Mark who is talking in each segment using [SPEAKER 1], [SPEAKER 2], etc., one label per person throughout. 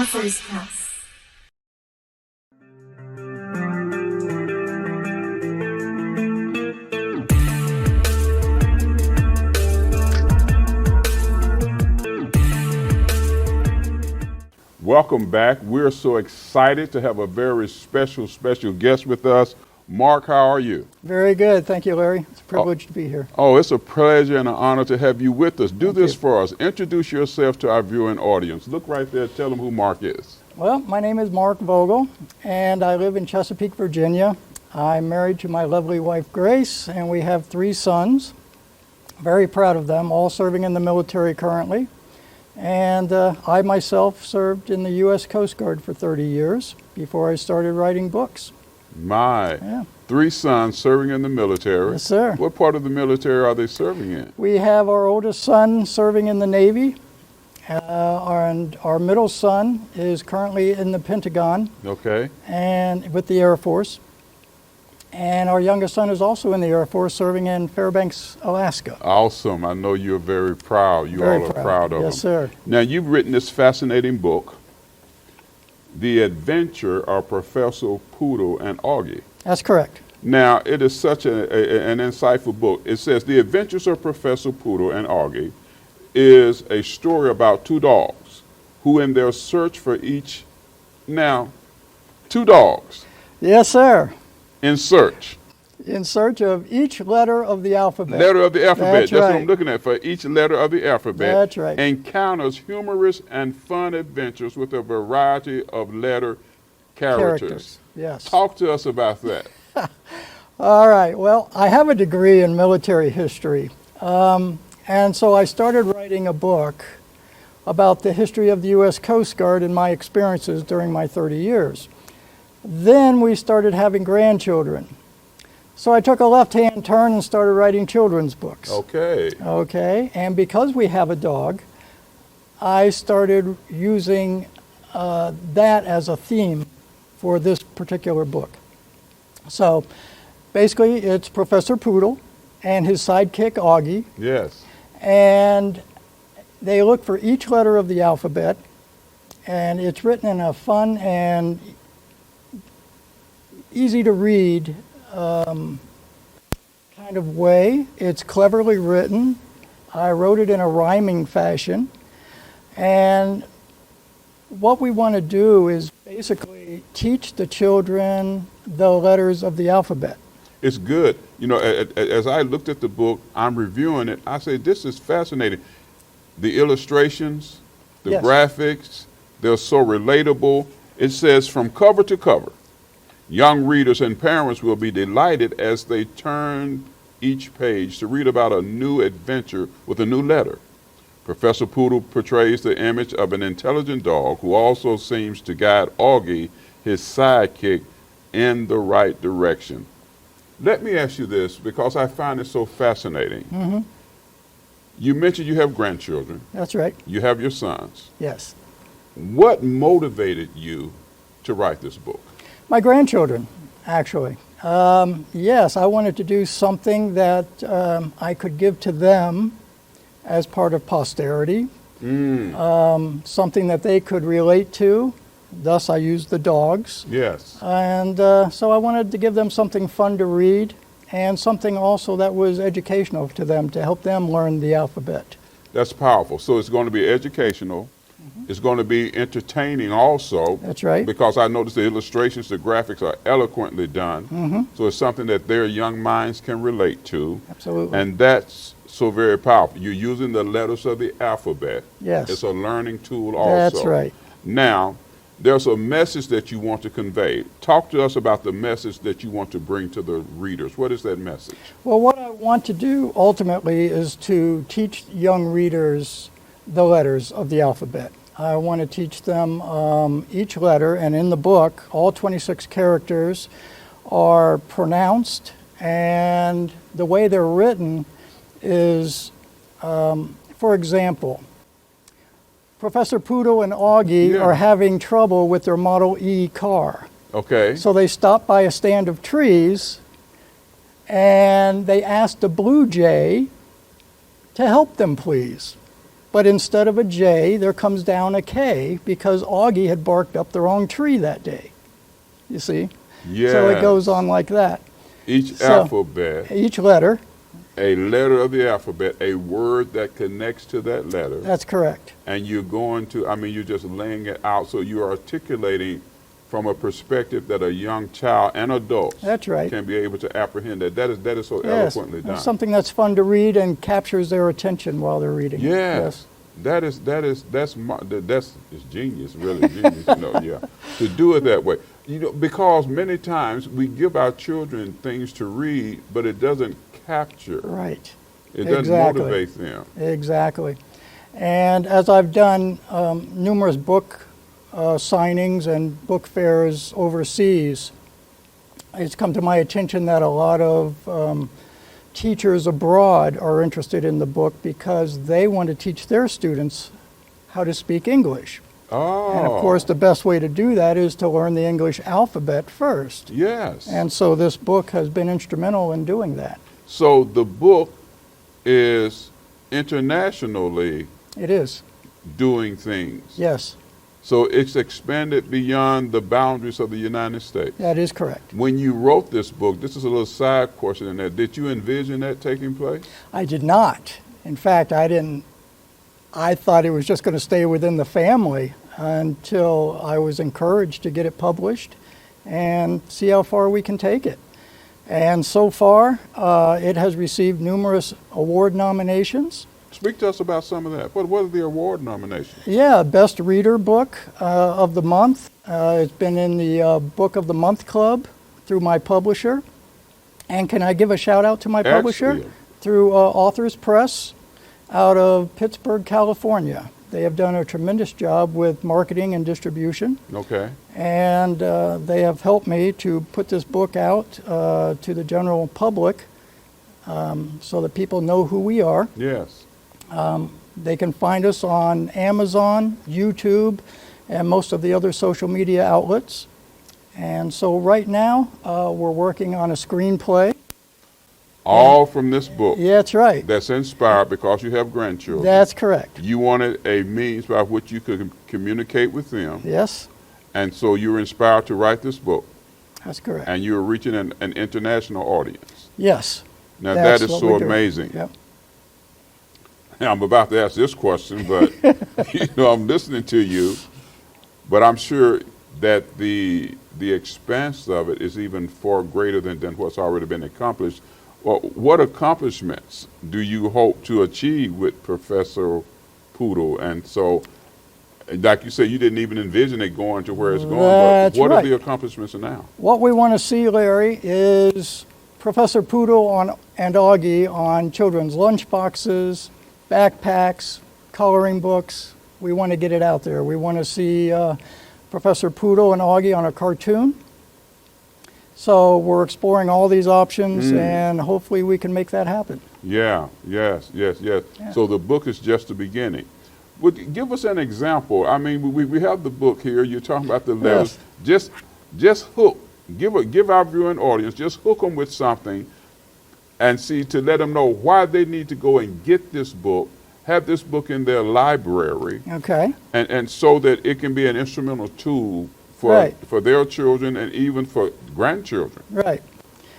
[SPEAKER 1] Authors Class.
[SPEAKER 2] Welcome back. We're so excited to have a very special guest with us. Mark, how are you?
[SPEAKER 3] Very good. Thank you, Larry. It's a privilege to be here.
[SPEAKER 2] Oh, it's a pleasure and an honor to have you with us. Do
[SPEAKER 3] Thank
[SPEAKER 2] this
[SPEAKER 3] you.
[SPEAKER 2] for us. Introduce yourself to our viewing audience. Look right there. Tell them who Mark is.
[SPEAKER 3] Well, my name is Mark Vogel, and I live in Chesapeake, Virginia. I'm married to my lovely wife, Grace, and we have 3 sons. Very proud of them, all serving in the military currently. And I myself served in the U.S. Coast Guard for 30 years before I started writing books.
[SPEAKER 2] Yeah. 3 sons serving in the military.
[SPEAKER 3] Yes, sir.
[SPEAKER 2] What part of the military are they serving in?
[SPEAKER 3] We have our oldest son serving in the Navy, and our middle son is currently in the Pentagon
[SPEAKER 2] Okay.
[SPEAKER 3] and with the Air Force. And our youngest son is also in the Air Force serving in Fairbanks, Alaska.
[SPEAKER 2] Awesome. I know you're very proud. You
[SPEAKER 3] Very
[SPEAKER 2] all are proud of
[SPEAKER 3] Yes,
[SPEAKER 2] them.
[SPEAKER 3] sir.
[SPEAKER 2] Now, you've written this fascinating book, The Adventure of Professor Poodle and Auggie.
[SPEAKER 3] That's correct.
[SPEAKER 2] Now, it is such an insightful book. It says, The Adventures of Professor Poodle and Auggie is a story about 2 dogs who in their search for each, now, 2 dogs
[SPEAKER 3] Yes, sir.
[SPEAKER 2] in search.
[SPEAKER 3] In search of each letter of the alphabet.
[SPEAKER 2] Letter of the alphabet.
[SPEAKER 3] That's
[SPEAKER 2] That's what
[SPEAKER 3] right.
[SPEAKER 2] I'm looking at. For each letter of the alphabet.
[SPEAKER 3] That's right.
[SPEAKER 2] Encounters humorous and fun adventures with a variety of letter characters.
[SPEAKER 3] Yes.
[SPEAKER 2] Talk to us about that.
[SPEAKER 3] All right. Well, I have a degree in military history. And so I started writing a book about the history of the U.S. Coast Guard and my experiences during my 30 years. Then we started having grandchildren. So I took a left-hand turn and started writing children's books.
[SPEAKER 2] Okay.
[SPEAKER 3] Okay, and because we have a dog, I started using that as a theme for this particular book. So basically it's Professor Poodle and his sidekick Auggie,
[SPEAKER 2] Yes.
[SPEAKER 3] and they look for each letter of the alphabet, and it's written in a fun and easy to read kind of way. It's cleverly written. I wrote it in a rhyming fashion. And what we want to do is basically teach the children the letters of the alphabet.
[SPEAKER 2] It's good. You know, as I looked at the book, I'm reviewing it. I say, this is fascinating. The illustrations, the
[SPEAKER 3] Yes.
[SPEAKER 2] graphics, they're so relatable. It says from cover to cover, young readers and parents will be delighted as they turn each page to read about a new adventure with a new letter. Professor Poodle portrays the image of an intelligent dog who also seems to guide Auggie, his sidekick, in the right direction. Let me ask you this, because I find it so fascinating.
[SPEAKER 3] Mm-hmm.
[SPEAKER 2] You mentioned you have grandchildren.
[SPEAKER 3] That's right.
[SPEAKER 2] You have your sons.
[SPEAKER 3] Yes.
[SPEAKER 2] What motivated you to write this book?
[SPEAKER 3] My grandchildren, actually. Yes, I wanted to do something that I could give to them as part of posterity, something that they could relate to. Thus, I used the dogs.
[SPEAKER 2] Yes.
[SPEAKER 3] And so I wanted to give them something fun to read and something also that was educational to them to help them learn the alphabet.
[SPEAKER 2] That's powerful. So it's going to be educational. It's going to be entertaining also.
[SPEAKER 3] That's right.
[SPEAKER 2] Because I noticed the illustrations, the graphics are eloquently done. So it's something that their young minds can relate to.
[SPEAKER 3] Absolutely.
[SPEAKER 2] And that's so very powerful. You're using the letters of the alphabet.
[SPEAKER 3] Yes.
[SPEAKER 2] It's a learning tool also.
[SPEAKER 3] That's right.
[SPEAKER 2] Now, there's a message that you want to convey. Talk to us about the message that you want to bring to the readers. What is that message?
[SPEAKER 3] Well, what I want to do ultimately is to teach young readers the letters of the alphabet. I want to teach them each letter, and in the book, all 26 characters are pronounced, and the way they're written is, for example, Professor Poodle and Auggie are having trouble with their Model E car.
[SPEAKER 2] Okay.
[SPEAKER 3] So they stop by a stand of trees and they asked a blue jay to help them, please. but instead of a J, there comes down a K because Auggie had barked up the wrong tree that day. You see?
[SPEAKER 2] Yes.
[SPEAKER 3] So it goes on like that.
[SPEAKER 2] Each
[SPEAKER 3] So,
[SPEAKER 2] alphabet,
[SPEAKER 3] Each letter,
[SPEAKER 2] a letter of the alphabet, a word that connects to that letter.
[SPEAKER 3] that's correct.
[SPEAKER 2] And you're going to, I mean, you're just laying it out. So you're articulating from a perspective that a young child and adults
[SPEAKER 3] That's right.
[SPEAKER 2] can be able to apprehend that. That is so
[SPEAKER 3] Yes,
[SPEAKER 2] eloquently done.
[SPEAKER 3] it's something that's fun to read and captures their attention while they're reading.
[SPEAKER 2] Yes. That's genius, really genius, yeah. To do it that way. Because many times we give our children things to read, but it doesn't capture.
[SPEAKER 3] Right.
[SPEAKER 2] It doesn't
[SPEAKER 3] Exactly.
[SPEAKER 2] motivate them.
[SPEAKER 3] Exactly. And as I've done numerous book signings and book fairs overseas, it's come to my attention that a lot of teachers abroad are interested in the book because they want to teach their students how to speak English.
[SPEAKER 2] Oh.
[SPEAKER 3] And of course, the best way to do that is to learn the English alphabet first.
[SPEAKER 2] Yes.
[SPEAKER 3] And so this book has been instrumental in doing that.
[SPEAKER 2] So the book is internationally
[SPEAKER 3] It is.
[SPEAKER 2] doing things.
[SPEAKER 3] Yes,
[SPEAKER 2] So it's expanded beyond the boundaries of the United States.
[SPEAKER 3] that is correct.
[SPEAKER 2] When you wrote this book, this is a little side question in there. Did you envision that taking place?
[SPEAKER 3] I did not. In fact, I didn't. I thought it was just going to stay within the family until I was encouraged to get it published and see how far we can take it. And so far, it has received numerous award nominations.
[SPEAKER 2] Speak to us about some of that. What are the award nominations?
[SPEAKER 3] Yeah, Best Reader Book of the Month. It's been in the Book of the Month Club through my publisher. And can I give a shout out to my publisher?
[SPEAKER 2] Excellent.
[SPEAKER 3] Through Authors Press out of Pittsburgh, California. They have done a tremendous job with marketing and distribution.
[SPEAKER 2] Okay.
[SPEAKER 3] And they have helped me to put this book out to the general public so that people know who we are.
[SPEAKER 2] Yes.
[SPEAKER 3] They can find us on Amazon, YouTube, and most of the other social media outlets. And so right now, we're working on a screenplay.
[SPEAKER 2] All from this book.
[SPEAKER 3] Yeah, that's right.
[SPEAKER 2] That's inspired because you have grandchildren.
[SPEAKER 3] That's correct.
[SPEAKER 2] You wanted a means by which you could communicate with them.
[SPEAKER 3] Yes,
[SPEAKER 2] And so you were inspired to write this book.
[SPEAKER 3] that's correct.
[SPEAKER 2] And you were reaching an international audience.
[SPEAKER 3] Yes.
[SPEAKER 2] Now
[SPEAKER 3] that's
[SPEAKER 2] that is
[SPEAKER 3] what
[SPEAKER 2] so
[SPEAKER 3] we do.
[SPEAKER 2] amazing.
[SPEAKER 3] Yep.
[SPEAKER 2] Now, I'm about to ask this question, but I'm listening to you. But I'm sure that the expanse of it is even far greater than what's already been accomplished. Well, what accomplishments do you hope to achieve with Professor Poodle? And so, like you said, you didn't even envision it going to where it's going.
[SPEAKER 3] That's
[SPEAKER 2] but what are
[SPEAKER 3] right.
[SPEAKER 2] the accomplishments now?
[SPEAKER 3] What we want to see, Larry, is Professor Poodle and Auggie on children's lunchboxes, backpacks, coloring books. We want to get it out there. We want to see Professor Poodle and Auggie on a cartoon. So we're exploring all these options, and hopefully we can make that happen.
[SPEAKER 2] Yeah, yes.
[SPEAKER 3] Yeah.
[SPEAKER 2] So the book is just the beginning. Give us an example. I mean, we have the book here. You're talking about the letters.
[SPEAKER 3] Yes.
[SPEAKER 2] Just hook. Give our viewing audience, just hook them with something and see to let them know why they need to go and get this book, have this book in their library,
[SPEAKER 3] Okay.
[SPEAKER 2] and so that it can be an instrumental tool
[SPEAKER 3] Right.
[SPEAKER 2] for their children and even for grandchildren.
[SPEAKER 3] Right.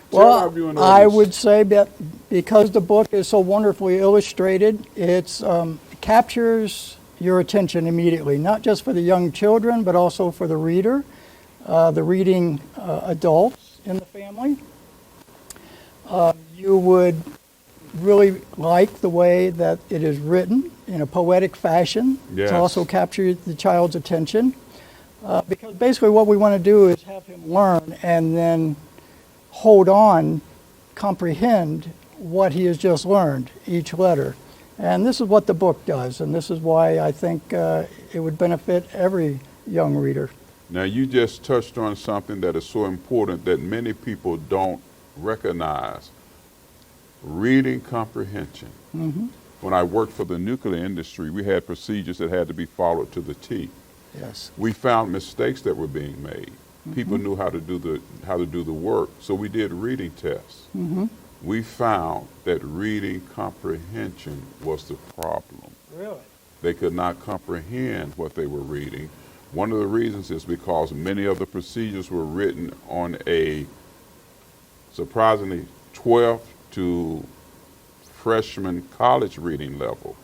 [SPEAKER 2] Tell our
[SPEAKER 3] Well,
[SPEAKER 2] viewing
[SPEAKER 3] I
[SPEAKER 2] audience.
[SPEAKER 3] would say that because the book is so wonderfully illustrated, it captures your attention immediately, not just for the young children, but also for the reader, the reading adults in the family. You would really like the way that it is written in a poetic fashion
[SPEAKER 2] Yes.
[SPEAKER 3] to also capture the child's attention. Because basically what we want to do is have him learn and then hold on, comprehend what he has just learned, each letter. And this is what the book does, and this is why I think it would benefit every young reader.
[SPEAKER 2] Now, you just touched on something that is so important that many people don't recognize. Reading comprehension.
[SPEAKER 3] Mm-hmm.
[SPEAKER 2] When I worked for the nuclear industry, we had procedures that had to be followed to the T.
[SPEAKER 3] Yes.
[SPEAKER 2] We found mistakes that were being made. People knew how to do the work, so we did reading tests.
[SPEAKER 3] Mm-hmm.
[SPEAKER 2] We found that reading comprehension was the problem.
[SPEAKER 3] Really?
[SPEAKER 2] they could not comprehend what they were reading. One of the reasons is because many of the procedures were written on a surprisingly 12th to freshman college reading level.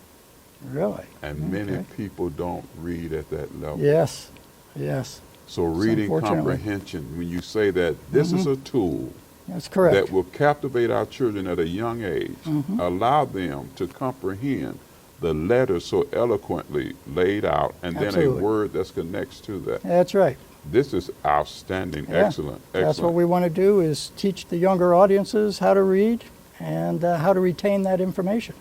[SPEAKER 3] Really?
[SPEAKER 2] And many people don't read at that level.
[SPEAKER 3] Yes, yes.
[SPEAKER 2] So reading
[SPEAKER 3] unfortunately.
[SPEAKER 2] comprehension, when you say that this is a tool
[SPEAKER 3] That's correct.
[SPEAKER 2] that will captivate our children at a young age, allow them to comprehend the letters so eloquently laid out, and then
[SPEAKER 3] Absolutely.
[SPEAKER 2] a word that connects to that.
[SPEAKER 3] That's right.
[SPEAKER 2] This is outstanding.
[SPEAKER 3] Yeah.
[SPEAKER 2] Excellent.
[SPEAKER 3] That's what
[SPEAKER 2] Excellent.
[SPEAKER 3] we want to do, is teach the younger audiences how to read and how to retain that information.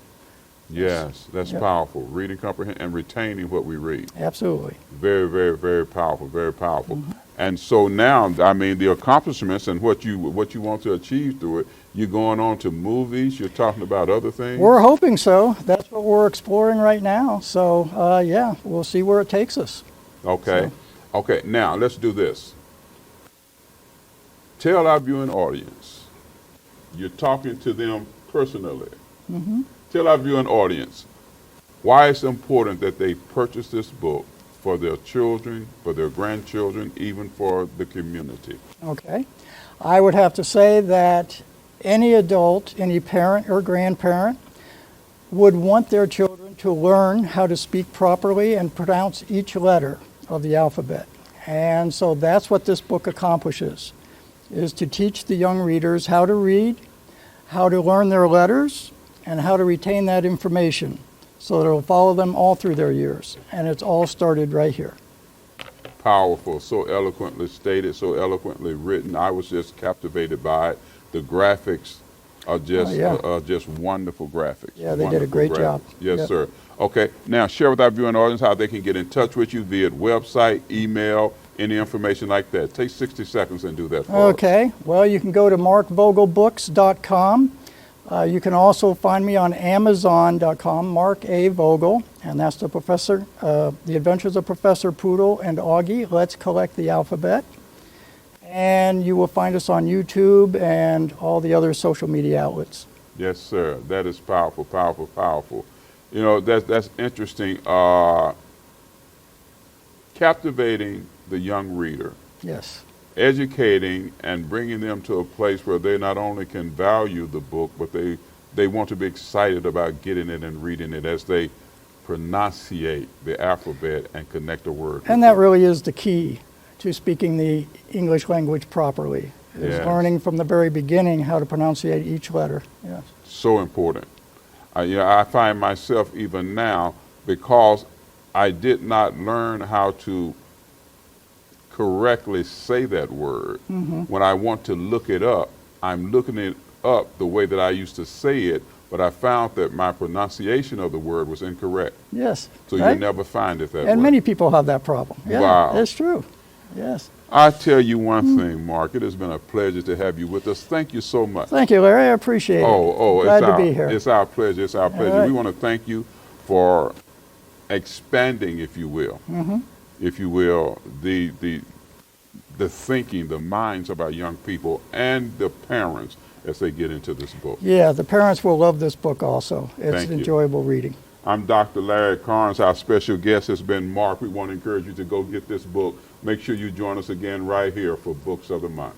[SPEAKER 2] Yes, that's
[SPEAKER 3] Yep.
[SPEAKER 2] powerful. Reading, comprehend, and retaining what we read.
[SPEAKER 3] Absolutely.
[SPEAKER 2] Very, very, very powerful. Very powerful. And so now, I mean, the accomplishments and what you want to achieve through it. You're going on to movies. You're talking about other things.
[SPEAKER 3] We're hoping so. That's what we're exploring right now. So, yeah, we'll see where it takes us.
[SPEAKER 2] Okay. Okay. Now let's do this. Tell our viewing audience. You're talking to them personally. Tell our viewing audience why it's important that they purchase this book for their children, for their grandchildren, even for the community.
[SPEAKER 3] Okay. I would have to say that any adult, any parent or grandparent would want their children to learn how to speak properly and pronounce each letter of the alphabet. And so that's what this book accomplishes, is to teach the young readers how to read, how to learn their letters, and how to retain that information so that it'll follow them all through their years. And it's all started right here.
[SPEAKER 2] Powerful, so eloquently stated, so eloquently written. I was just captivated by it. The graphics are just wonderful graphics.
[SPEAKER 3] Yeah, they did a great job.
[SPEAKER 2] Yes,
[SPEAKER 3] Yep.
[SPEAKER 2] sir. Okay, now share with our viewing audience how they can get in touch with you via website, email, any information like that. Take 60 seconds and do that for us.
[SPEAKER 3] Okay, well, you can go to markvogelbooks.com. You can also find me on Amazon.com, Mark A. Vogel, and that's the professor, The Adventures of Professor Poodle and Auggie. Let's collect the alphabet. And you will find us on YouTube and all the other social media outlets.
[SPEAKER 2] Yes, sir. That is powerful, powerful, powerful. You know, that's interesting. Captivating the young reader,
[SPEAKER 3] Yes,
[SPEAKER 2] educating and bringing them to a place where they not only can value the book, but they want to be excited about getting it and reading it as they pronunciate the alphabet and connect a word.
[SPEAKER 3] and that really is the key to speaking the English language properly, is
[SPEAKER 2] Yes.
[SPEAKER 3] learning from the very beginning how to pronunciate each letter. Yes.
[SPEAKER 2] So important. I find myself even now, because I did not learn how to correctly say that word. When I want to look it up, I'm looking it up the way that I used to say it, but I found that my pronunciation of the word was incorrect.
[SPEAKER 3] Yes.
[SPEAKER 2] So
[SPEAKER 3] right?
[SPEAKER 2] you never find it that way.
[SPEAKER 3] And many people have that problem. Yeah,
[SPEAKER 2] Wow.
[SPEAKER 3] it's true. Yes.
[SPEAKER 2] I tell you one thing, Mark, it has been a pleasure to have you with us. Thank you so much.
[SPEAKER 3] Thank you, Larry. I appreciate it. Glad to be here.
[SPEAKER 2] It's our pleasure. It's our pleasure.
[SPEAKER 3] right.
[SPEAKER 2] We want to thank you for expanding, if you will, the thinking, the minds of our young people and the parents as they get into this book.
[SPEAKER 3] Yeah, the parents will love this book also. It's
[SPEAKER 2] Thank you.
[SPEAKER 3] enjoyable reading.
[SPEAKER 2] I'm Dr. Larry Carnes. Our special guest has been Mark. We want to encourage you to go get this book. Make sure you join us again right here for Books of the Month.